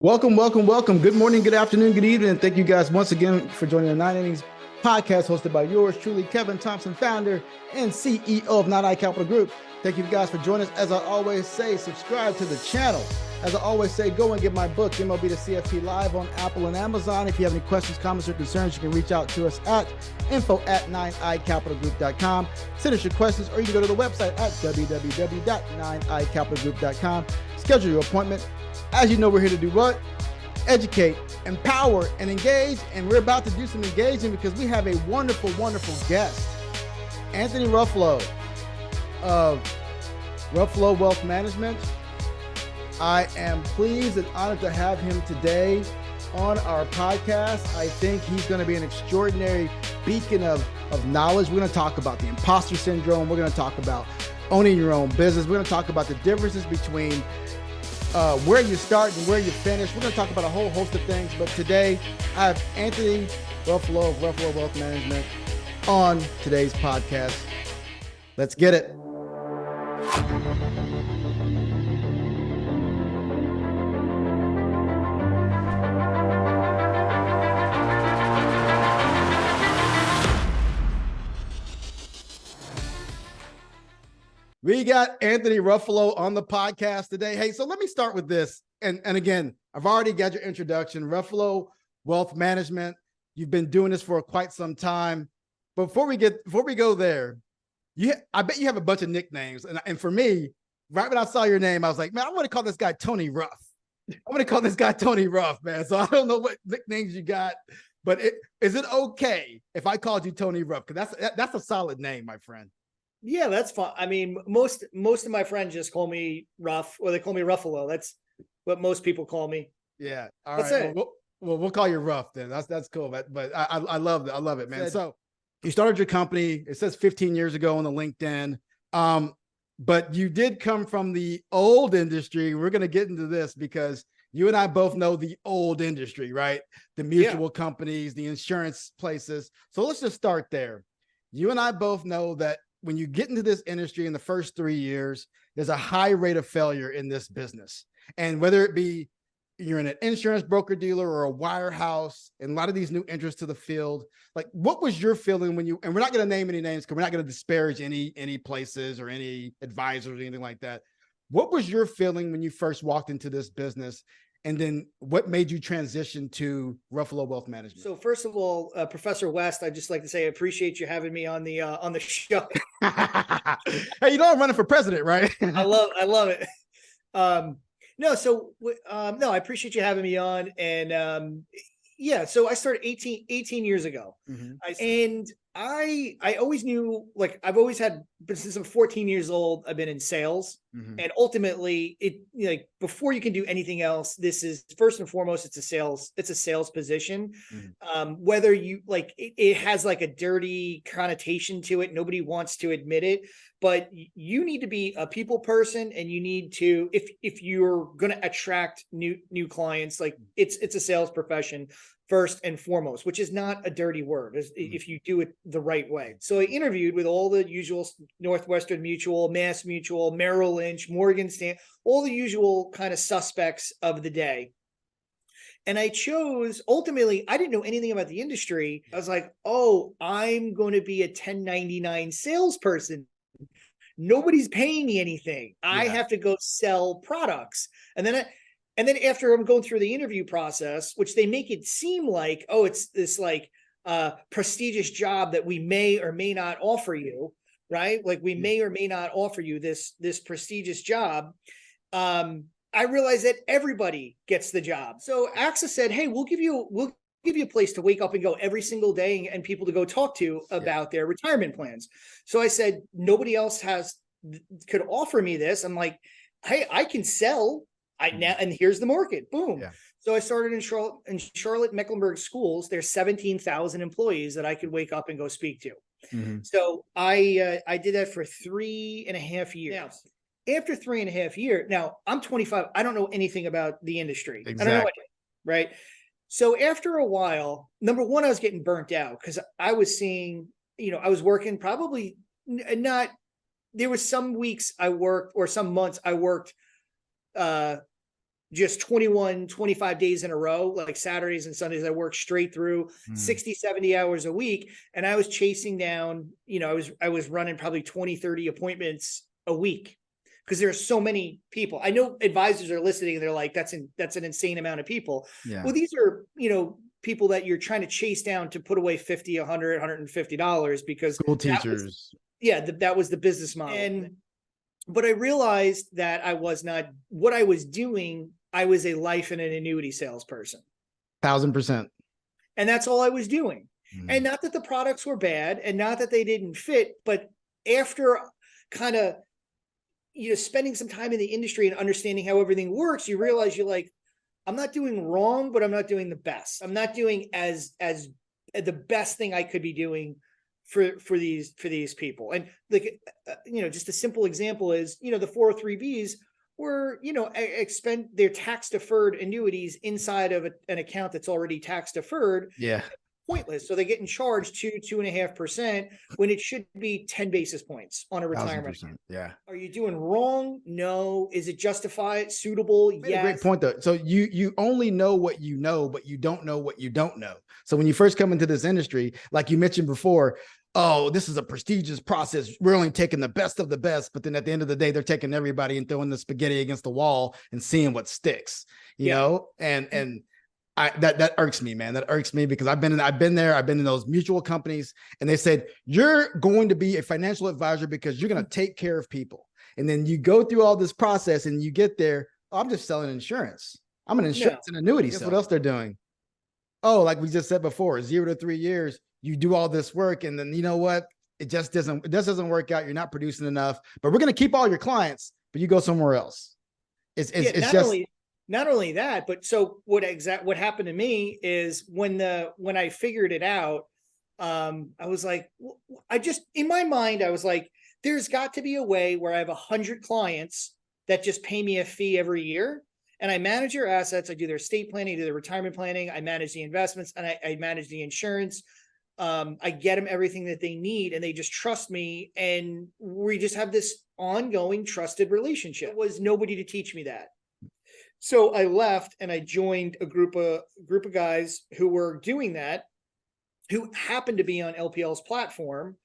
Welcome, welcome, welcome. Good morning, good afternoon, good evening. Thank you guys once again for joining the 9 Innings podcast hosted by yours truly, Kevin Thompson, founder and CEO of Not I Capital Group. Thank you guys for joining us. As I always say, subscribe to the channel. As I always say, go and get my book, MLB to CFP, live on Apple and Amazon. If you have any questions, comments, or concerns, you can reach out to us at info@9icapitalgroup.com. Send us your questions, or you can go to the website at www.9icapitalgroup.com. Schedule your appointment. As you know, we're here to do what? Educate, empower, and engage. And we're about to do some engaging because we have a wonderful, wonderful guest. Anthony Ruffalo of Ruffalo Wealth Management. I am pleased and honored to have him today on our podcast. I think he's going to be an extraordinary beacon of knowledge. We're going to talk about the imposter syndrome. We're going to talk about owning your own business. We're going to talk about the differences between where you start and where you finish. We're going to talk about a whole host of things, but today I have Anthony Ruffalo of Ruffalo Wealth Management on today's podcast. Let's get it. We got Anthony Ruffalo on the podcast today. Hey, so let me start with this. And again, I've already got your introduction. Ruffalo Wealth Management. You've been doing this for quite some time. But before we go there, I bet you have a bunch of nicknames. And for me, right when I saw your name, I was like, man, I want to call this guy Tony Ruff. I want to call this guy Tony Ruff, man. So I don't know what nicknames you got, but is it okay if I called you Tony Ruff? Because that's a solid name, my friend. Yeah, that's fine. I mean, most of my friends just call me Ruff, or they call me Ruffalo. That's what most people call me. Yeah. All right. We'll call you Ruff then. That's cool. But I love it. I love it, man. So you started your company. It says 15 years ago on the LinkedIn. But you did come from the old industry. We're going to get into this because you and I both know the old industry, right? The mutual companies, the insurance places. So let's just start there. You and I both know that when you get into this industry in the first 3 years, there's a high rate of failure in this business. And whether it be you're in an insurance broker dealer or a wirehouse, and a lot of these new entrants to the field, like what was your feeling when and we're not going to name any names because we're not going to disparage any places or any advisors or anything like that. What was your feeling when you first walked into this business? And then what made you transition to Ruffalo Wealth Management? So first of all, Professor West, I'd just like to say I appreciate you having me on the show. Hey, you know I'm running for president, right? I love it. No, I appreciate you having me on. And so I started 18 years ago. Mm-hmm. I always knew, like, I've always had, but since I'm 14 years old, I've been in sales. Mm-hmm. And ultimately before you can do anything else, this is first and foremost, it's a sales position. Mm-hmm. Whether you it has like a dirty connotation to it. Nobody wants to admit it, but you need to be a people person, and you need to, if you're going to attract new clients, like it's a sales profession first and foremost, which is not a dirty word if you do it the right way. So I interviewed with all the usual Northwestern Mutual, Mass Mutual, Merrill Lynch, Morgan Stanley, all the usual kind of suspects of the day. And I chose, ultimately, I didn't know anything about the industry. I was like, oh, I'm going to be a 1099 salesperson. Nobody's paying me anything. Yeah. I have to go sell products. And then after I'm going through the interview process, which they make it seem like, oh, it's this prestigious job that we may or may not offer you, right? Like we may or may not offer you this prestigious job. I realized that everybody gets the job. So AXA said, hey, we'll give you a place to wake up and go every single day and people to go talk to about their retirement plans. So I said, nobody else could offer me this. I'm like, hey, I can sell. And here's the market. Boom. Yeah. So I started in Charlotte Mecklenburg schools. There's 17,000 employees that I could wake up and go speak to. Mm-hmm. So I did that for 3.5 years. Now, after 3.5 years, now I'm 25. I don't know anything about the industry. Exactly. I don't know anything, right? So after a while, number one, I was getting burnt out because I was seeing, I was working probably not, there was some weeks I worked or some months I worked just 21, 25 days in a row, like Saturdays and Sundays. I worked straight through 60, 70 hours a week. And I was chasing down, I was running probably 20, 30 appointments a week because there's so many people. I know advisors are listening and they're like, that's an insane amount of people. Yeah. Well, these are, people that you're trying to chase down to put away $50, $100, $150 because school teachers. That was the business model. But I realized that I was not what I was doing. I was a life and an annuity salesperson. 1000%. And that's all I was doing. And not that the products were bad and not that they didn't fit, but after kind of, spending some time in the industry and understanding how everything works, you realize you're like, I'm not doing wrong, but I'm not doing the best. I'm not doing as the best thing I could be doing for these people. And like, just a simple example is, the 403Bs were, expend their tax deferred annuities inside of an account that's already tax deferred. Yeah. Pointless. So they're getting charged 2.5% when it should be 10 basis points on a retirement. Yeah. Are you doing wrong? No. Is it justified? Suitable? Yes. Great point though. So you only know what you know, but you don't know what you don't know. So when you first come into this industry, like you mentioned before, oh, this is a prestigious process. We're only taking the best of the best, but then at the end of the day, they're taking everybody and throwing the spaghetti against the wall and seeing what sticks, you know? And that irks me, man. That irks me because I've been there. I've been in those mutual companies and they said, you're going to be a financial advisor because you're going to take care of people. And then you go through all this process and you get there. Oh, I'm just selling insurance. I'm an insurance and annuity. Guess what else they're doing? Oh, like we just said before, 0 to 3 years, you do all this work. And then you know what? It doesn't work out. You're not producing enough, but we're going to keep all your clients, but you go somewhere else. Not only that, but so what happened to me is when I figured it out, I was like, in my mind, I was like, there's got to be a way where I have 100 clients that just pay me a fee every year. And I manage their assets. I do their estate planning, I do their retirement planning. I manage the investments and I manage the insurance. I get them everything that they need and they just trust me. And we just have this ongoing trusted relationship. There was nobody to teach me that. So I left and I joined a group of guys who were doing that, who happened to be on LPL's platform.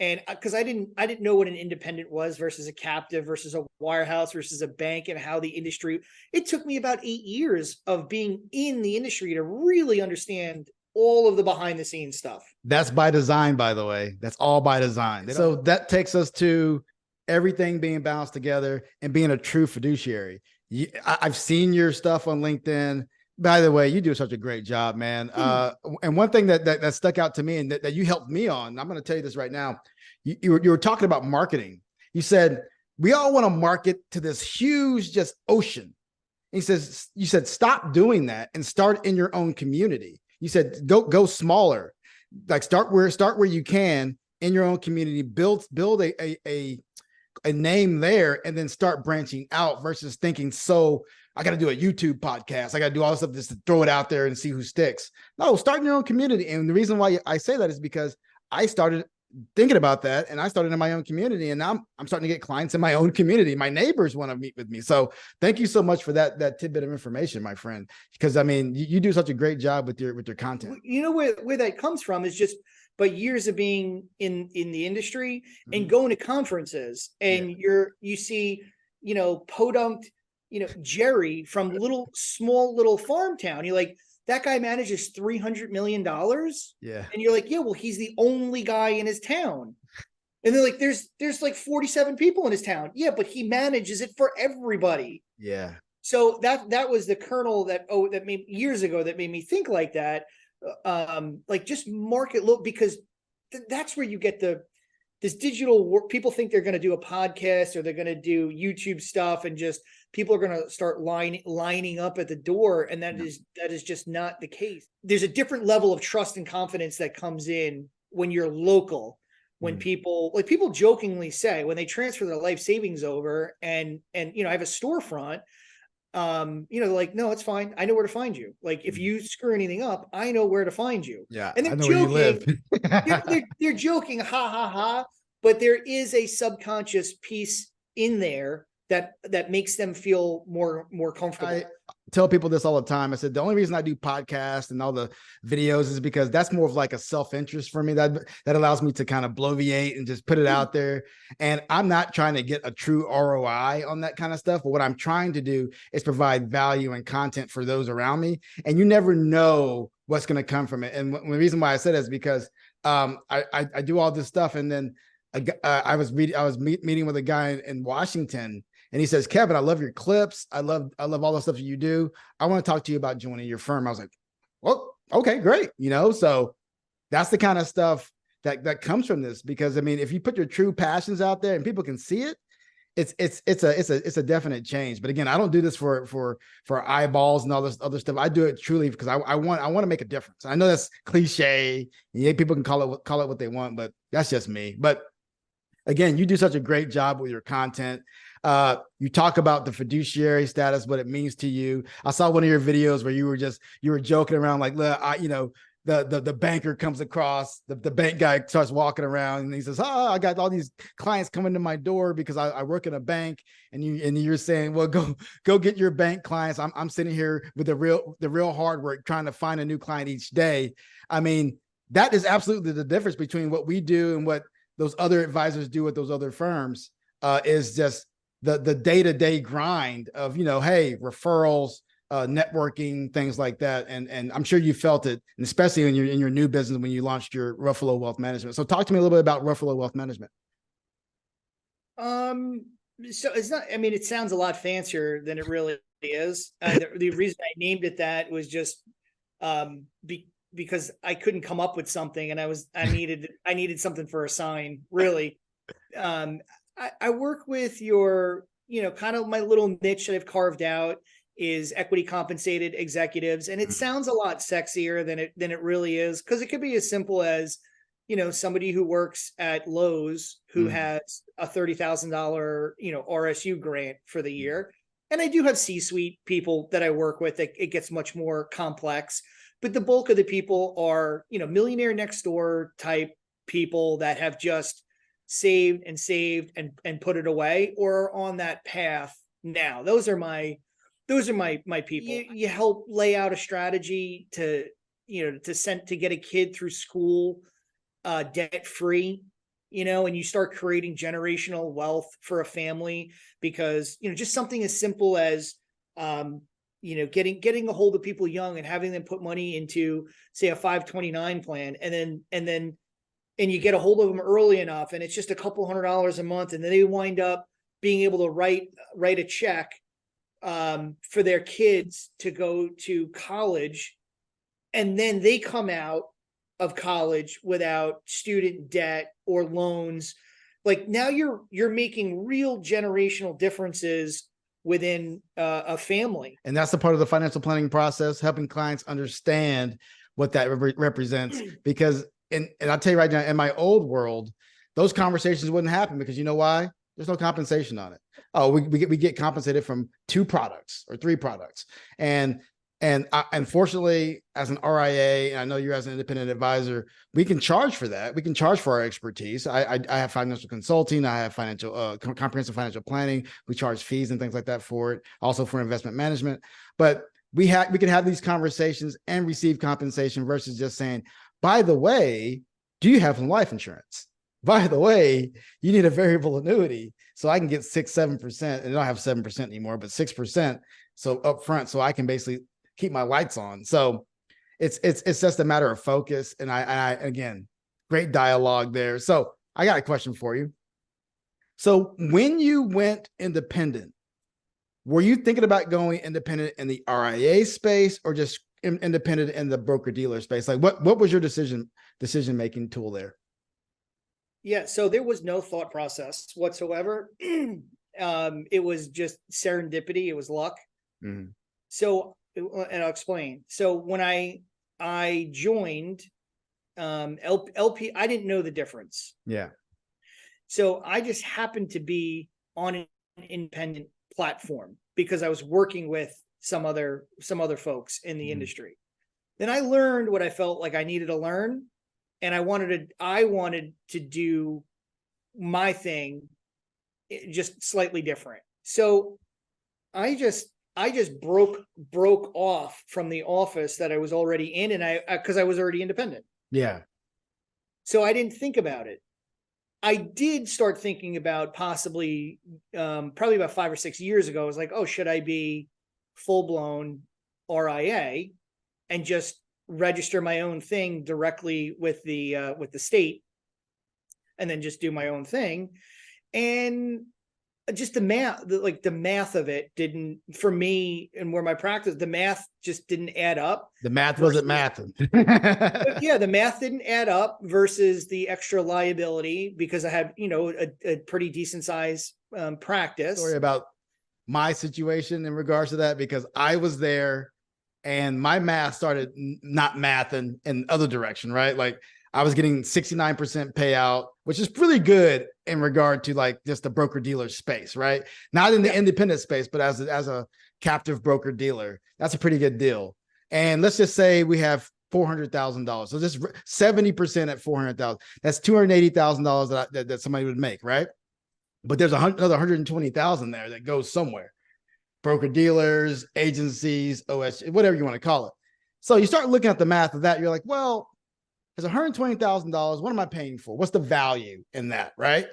And because I didn't know what an independent was versus a captive versus a wirehouse versus a bank and how the industry, it took me about 8 years of being in the industry to really understand all of the behind the scenes stuff. That's by design, by the way. That's all by design. So that takes us to everything being balanced together and being a true fiduciary. I've seen your stuff on LinkedIn. By the way, you do such a great job, man. And one thing that stuck out to me and that you helped me on, I'm going to tell you this right now. You were talking about marketing. You said, we all want to market to this huge just ocean. And you said, stop doing that and start in your own community. You said, go smaller, like start where you can in your own community, build a name there and then start branching out versus thinking, so I got to do a YouTube podcast. I got to do all this stuff just to throw it out there and see who sticks. No, start in your own community. And the reason why I say that is because I started thinking about that and I started in my own community and now I'm starting to get clients in my own community. My neighbors want to meet with me. So thank you so much for that tidbit of information, my friend, because I mean, you do such a great job with your content. You know where that comes from is just but years of being in the industry and going to conferences and you see, podunk, Jerry from small little farm town. You're like, that guy manages $300 million. Yeah. And you're like, yeah, well, he's the only guy in his town. And they're like, there's like 47 people in his town. Yeah, but he manages it for everybody. Yeah. So that was the kernel that made years ago that made me think like that. Like just market look, because that's where you get this digital work. People think they're going to do a podcast or they're going to do YouTube stuff and just people are going to start lining up at the door. And that is just not the case. There's a different level of trust and confidence that comes in when you're local, when people jokingly say when they transfer their life savings over and I have a storefront, like, no, it's fine. I know where to find you. Like if you screw anything up, I know where to find you. Yeah. And they're joking. they're joking, ha ha ha. But there is a subconscious piece in there that makes them feel more comfortable. tell people this all the time. I said, the only reason I do podcasts and all the videos is because that's more of like a self-interest for me. That allows me to kind of bloviate and just put it out there. And I'm not trying to get a true ROI on that kind of stuff. But what I'm trying to do is provide value and content for those around me. And you never know what's going to come from it. And the reason why I said it is because I do all this stuff. And then I was meeting with a guy in Washington. And he says, Kevin, I love your clips. I love all the stuff that you do. I want to talk to you about joining your firm. I was like, well, okay, great. So that's the kind of stuff that comes from this, because I mean, if you put your true passions out there and people can see it, it's a definite change. But again, I don't do this for eyeballs and all this other stuff. I do it truly because I want to make a difference. I know that's cliche. Yeah, people can call it what they want, but that's just me. But again, you do such a great job with your content. You talk about the fiduciary status, what it means to you. I saw one of your videos where you were joking around like, look, the banker comes across, the bank guy starts walking around and he says, I got all these clients coming to my door because I work in a bank. And you're saying, well, go get your bank clients. I'm sitting here with the real hard work trying to find a new client each day. I mean, that is absolutely the difference between what we do and what those other advisors do with those other firms, is just the day-to-day grind of, hey, referrals, networking, things like that. And I'm sure you felt it, and especially in your new business when you launched your Ruffalo Wealth Management. So talk to me a little bit about Ruffalo Wealth Management. So it's not, I mean, it sounds a lot fancier than it really is. The reason I named it that was just because I couldn't come up with something, and I needed something for a sign, really. I work with your, kind of my little niche that I've carved out is equity compensated executives. And it sounds a lot sexier than it really is, because it could be as simple as, somebody who works at Lowe's who has a $30,000, RSU grant for the year. And I do have C-suite people that I work with. It gets much more complex, but the bulk of the people are, millionaire next door type people that have just saved and put it away, or on that path now. Those are my people. You help lay out a strategy to get a kid through school debt free, and you start creating generational wealth for a family, because just something as simple as getting a hold of people young and having them put money into, say, a 529 plan, and you get a hold of them early enough, and it's just a couple $100 a month, and then they wind up being able to write a check for their kids to go to college, and then they come out of college without student debt or loans. Like, now you're making real generational differences within a family. And that's the part of the financial planning process, helping clients understand what that represents. Because and I'll tell you right now, in my old world, those conversations wouldn't happen, because you know why? There's no compensation on it. Oh, we get compensated from 2 products or 3 products. And unfortunately, as an RIA, and I know you're as an independent advisor, we can charge for that. We can charge for our expertise. I have financial consulting. I have comprehensive financial planning. We charge fees and things like that for it. Also for investment management. But we can have these conversations and receive compensation, versus just saying, by the way, do you have some life insurance? By the way, you need a variable annuity, so I can get 6-7%, and I don't have 7% anymore, but 6%. So upfront, so I can basically keep my lights on. So it's just a matter of focus. And I again, great dialogue there. So I got a question for you. So when you went independent, were you thinking about going independent in the RIA space, or just independent in the broker dealer space? Like, what was your decision-making tool there? Yeah. So there was no thought process whatsoever. It was just serendipity. It was luck. Mm-hmm. So, and I'll explain. So when I joined LP, I didn't know the difference. Yeah. So I just happened to be on an independent platform because I was working with some other folks in the industry. Then I learned what I felt like I needed to learn, and I wanted to do my thing just slightly different. So I I just broke off from the office that I was already in, and because I was already independent. Yeah. So I didn't think about it. I did start thinking about possibly, probably about 5 or 6 years ago. I was like, oh, should I be full blown RIA and just register my own thing directly with the state, and then just do my own thing? And just the math of it didn't, for me, and where my practice, the math just didn't add up. The math wasn't mathing. Yeah, the math didn't add up versus the extra liability, because I had, a pretty decent size practice. Story about my situation in regards to that, because I was there and my math started not mathing in other direction, right? Like I was getting 69% payout, which is really good in regard to like just the broker dealer space, right? Not in the independent space, but as a captive broker dealer, that's a pretty good deal. And let's just say we have $400,000. So just 70% at 400,000, that's $280,000 that somebody would make, right? But there's another 120,000 there that goes somewhere. Broker dealers, agencies, OS, whatever you want to call it. So you start looking at the math of that. You're like, well, there's $120,000. What am I paying for? What's the value in that, right?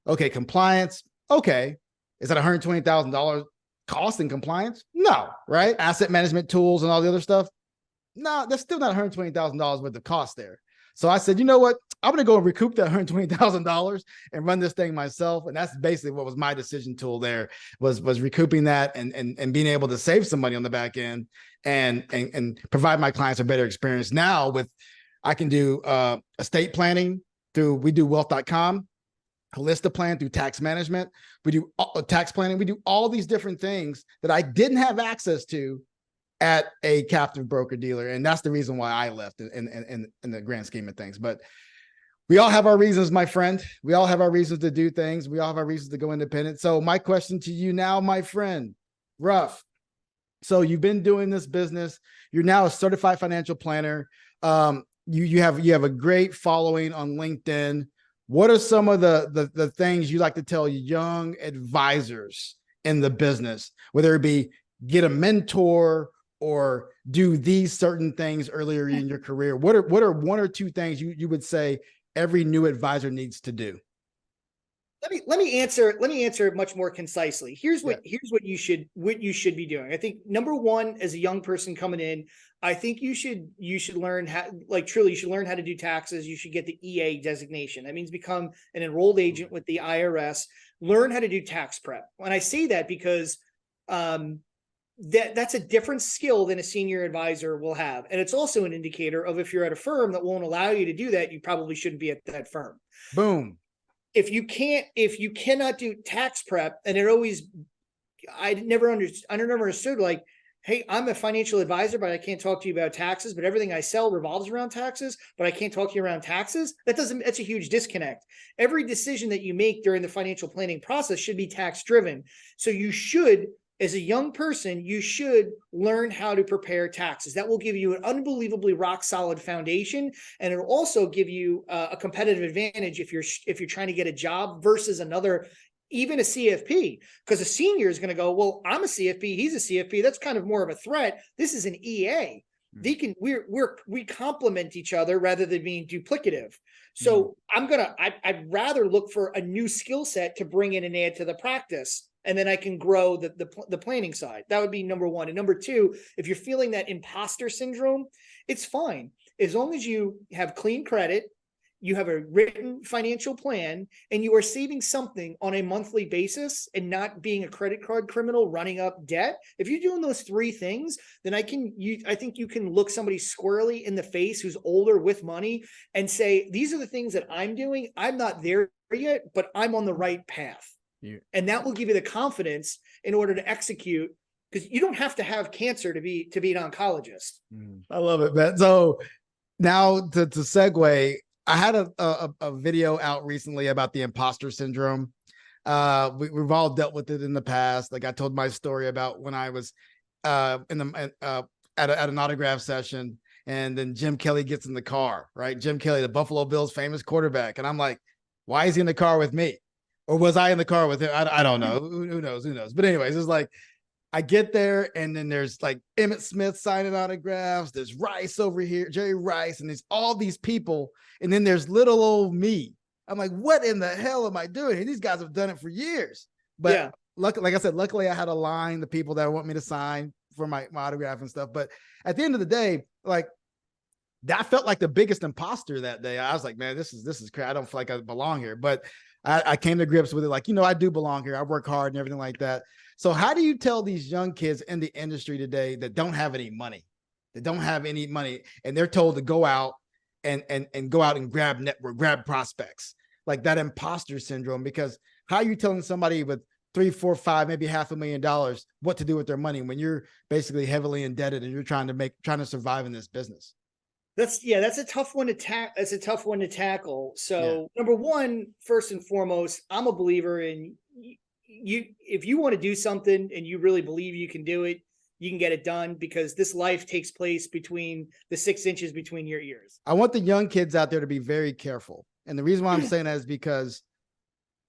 Okay, compliance. Okay. Is that $120,000 cost in compliance? No, right? Asset management tools and all the other stuff. No, that's still not $120,000 worth of cost there. So I said, you know what? I'm going to go and recoup that $120,000 and run this thing myself. And that's basically what was my decision tool there, was recouping that and being able to save some money on the back end and provide my clients a better experience. Now I can do estate planning we do wealth.com, Holistic plan through tax management. We do tax planning. We do all these different things that I didn't have access to at a captive broker dealer. And that's the reason why I left in the grand scheme of things. But we all have our reasons, my friend. We all have our reasons to do things. We all have our reasons to go independent. So my question to you now, my friend, Ruff. So you've been doing this business. You're now a certified financial planner. You have a great following on LinkedIn. What are some of the things you like to tell young advisors in the business, whether it be get a mentor or do these certain things earlier in your career? What are one or two things you would say every new advisor needs to do? Let me answer it much more concisely. Here's what you should be doing. I think number one, as a young person coming in, I think you should learn how, you should learn how to do taxes. You should get the EA designation. That means become an enrolled agent with the IRS. Learn how to do tax prep. When I say that, because that's a different skill than a senior advisor will have. And it's also an indicator of, if you're at a firm that won't allow you to do that, you probably shouldn't be at that firm. Boom. If you cannot do tax prep, and I never understood, like, hey, I'm a financial advisor, but I can't talk to you about taxes, but everything I sell revolves around taxes, but I can't talk to you around taxes. That's a huge disconnect. Every decision that you make during the financial planning process should be tax driven. So you should, as a young person, you should learn how to prepare taxes. That will give you an unbelievably rock solid foundation, and it'll also give you a competitive advantage if you're trying to get a job versus another, even a CFP. Because a senior is going to go, well, I'm a CFP, he's a CFP. That's kind of more of a threat. This is an EA. We complement each other rather than being duplicative. So I'd rather look for a new skill set to bring in and add to the practice. And then I can grow the planning side. That would be number one. And number two, if you're feeling that imposter syndrome, it's fine. As long as you have clean credit, you have a written financial plan, and you are saving something on a monthly basis and not being a credit card criminal running up debt. If you're doing those three things, then I think you can look somebody squarely in the face who's older with money and say, these are the things that I'm doing. I'm not there yet, but I'm on the right path. Yeah. And that will give you the confidence in order to execute, because you don't have to have cancer to be an oncologist. I love it, man. So now to segue, I had a video out recently about the imposter syndrome. We've all dealt with it in the past. Like I told my story about when I was at an autograph session, and then Jim Kelly gets in the car, right? Jim Kelly, the Buffalo Bills famous quarterback. And I'm like, why is he in the car with me? Or was I in the car with him? I don't know. Who knows? But anyways, it's like, I get there, and then there's like Emmett Smith signing autographs. There's Rice over here, Jerry Rice, and there's all these people. And then there's little old me. I'm like, what in the hell am I doing? And these guys have done it for years. But like I said, luckily I had a line, the people that want me to sign for my autograph and stuff. But at the end of the day, like, that felt like the biggest imposter that day. I was like, man, this is crazy. I don't feel like I belong here. But I came to grips with it. Like, I do belong here. I work hard and everything like that. So how do you tell these young kids in the industry today that don't have any money, and they're told to go out and go out and grab prospects, like that imposter syndrome? Because how are you telling somebody with 3, 4, 5, maybe $500,000 what to do with their money when you're basically heavily indebted and you're trying to survive in this business? That's a tough one to tackle. So number one, first and foremost, I'm a believer in if you want to do something and you really believe you can do it, you can get it done, because this life takes place between the 6 inches between your ears. I want the young kids out there to be very careful. And the reason why I'm saying that is because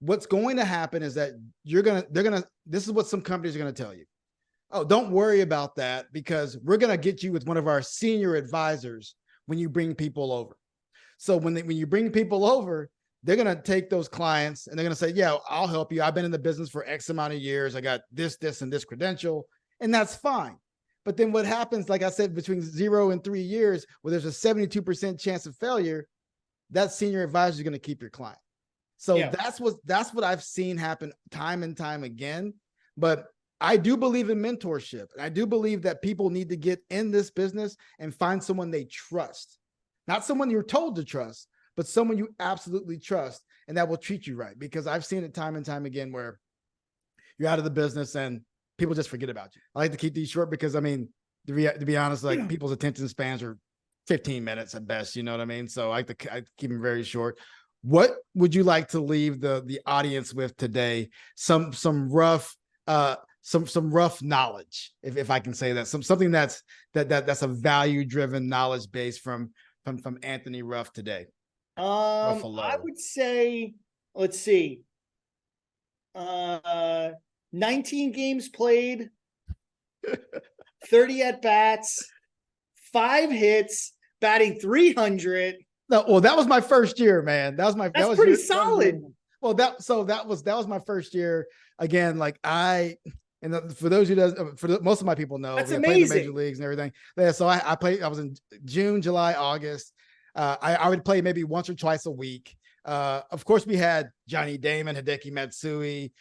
what's going to happen is that this is what some companies are going to tell you. Oh, don't worry about that, because we're going to get you with one of our senior advisors when you bring people over. So when you bring people over, they're going to take those clients and they're going to say, yeah, I'll help you. I've been in the business for X amount of years. I got this, and this credential, and that's fine. But then what happens, like I said, between 0 and 3 years, where there's a 72% chance of failure, that senior advisor is going to keep your client. So that's what I've seen happen time and time again. But I do believe in mentorship. And I do believe that people need to get in this business and find someone they trust, not someone you're told to trust, but someone you absolutely trust and that will treat you right. Because I've seen it time and time again where you're out of the business and people just forget about you. I like to keep these short because, I mean, to be honest, like people's attention spans are 15 minutes at best. You know what I mean? So I keep them very short. What would you like to leave the audience with today? Some rough knowledge, if I can say that, something that's a value driven knowledge base from Anthony Ruff today. Ruffalo. I would say, let's see, 19 games played, 30 at bats, 5 hits, batting 300. No, well, that was my first year, man. That's pretty solid. Well, that was my first year. Again, like for those who most of my people know, that's amazing. Played in the major leagues and everything. Yeah, so I played. I was in June, July, August. I would play maybe once or twice a week. Of course, we had Johnny Damon, Hideki Matsui,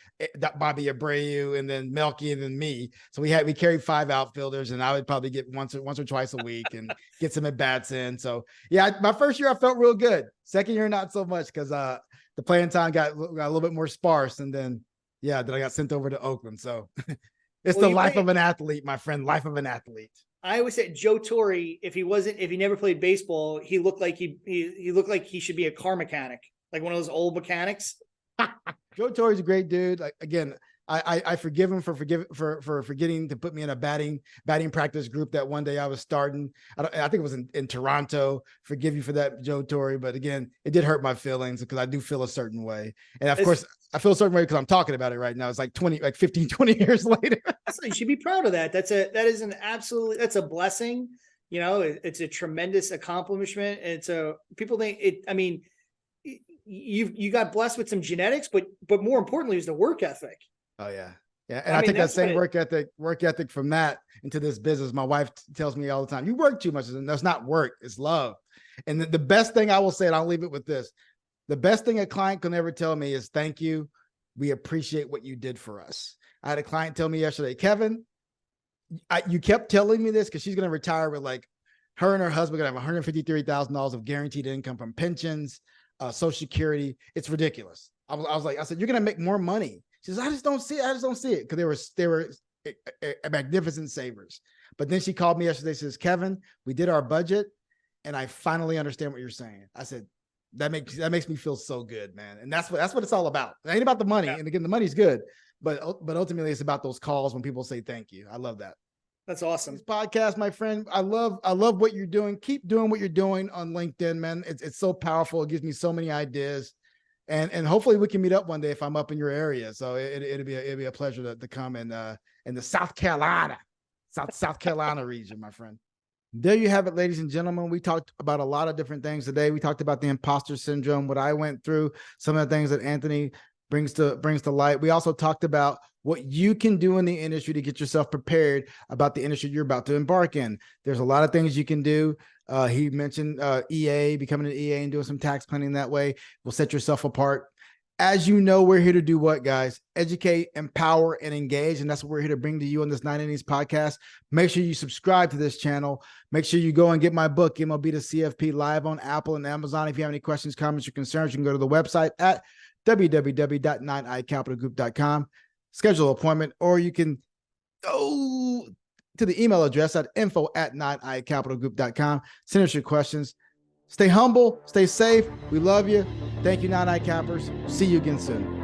Bobby Abreu, and then Melky, and then me. So we carried 5 outfilders, and I would probably get once or twice a week and get some at bats in. So yeah, my first year I felt real good. Second year, not so much, because the playing time got a little bit more sparse, and then I got sent over to Oakland. So it's the life of an athlete, my friend. Life of an athlete. I always said Joe Torre, if he never played baseball, he looked like he looked like he should be a car mechanic, like one of those old mechanics. Joe Torre's a great dude. Like, again, I forgive him for forgetting to put me in a batting practice group that one day I was starting. I think it was in Toronto. Forgive you for that, Joe Torre. But again, it did hurt my feelings because I do feel a certain way. And of course, I feel a certain way because I'm talking about it right now. It's like 15, 20 years later. You should be proud of that. That's a blessing. It's a tremendous accomplishment. People think it, I mean, you got blessed with some genetics, but more importantly is the work ethic. Oh yeah. Yeah. And I take that same work ethic from that into this business. My wife tells me all the time, you work too much. And that's not work, it's love. And the best thing I will say, and I'll leave it with this, the best thing a client can ever tell me is thank you. We appreciate what you did for us. I had a client tell me yesterday, Kevin, you kept telling me this because she's going to retire with, like, her and her husband going to have $153,000 of guaranteed income from pensions, Social Security. It's ridiculous. I said, you're going to make more money. She says, I just don't see it. Because they were magnificent savers. But then she called me yesterday, says, Kevin, we did our budget and I finally understand what you're saying. I said, that makes me feel so good, man. And that's what it's all about. It ain't about the money. Yeah. And again, the money's good, but ultimately it's about those calls when people say thank you. I love that. That's awesome. This podcast, my friend. I love what you're doing. Keep doing what you're doing on LinkedIn, man. It's so powerful. It gives me so many ideas. and hopefully we can meet up one day if I'm up in your area. So it'd be a pleasure to come in the South Carolina region, my friend. There you have it, ladies and gentlemen. We talked about a lot of different things today. We talked about the imposter syndrome, what I went through, some of the things that Anthony brings to light. We also talked about what you can do in the industry to get yourself prepared about the industry you're about to embark in. There's a lot of things you can do. He mentioned EA, becoming an EA and doing some tax planning that way will set yourself apart. As you know, we're here to do what, guys? Educate, empower, and engage. And that's what we're here to bring to you on this 9 Innings podcast. Make sure you subscribe to this channel. Make sure you go and get my book, MLB to CFP, live on Apple and Amazon. If you have any questions, comments, or concerns, you can go to the website at www.9icapitalgroup.com. Schedule an appointment, or you can go to the email address at info@9icapitalgroup.com. Send us your questions. Stay humble, stay safe. We love you. Thank you, 9i Cappers. See you again soon.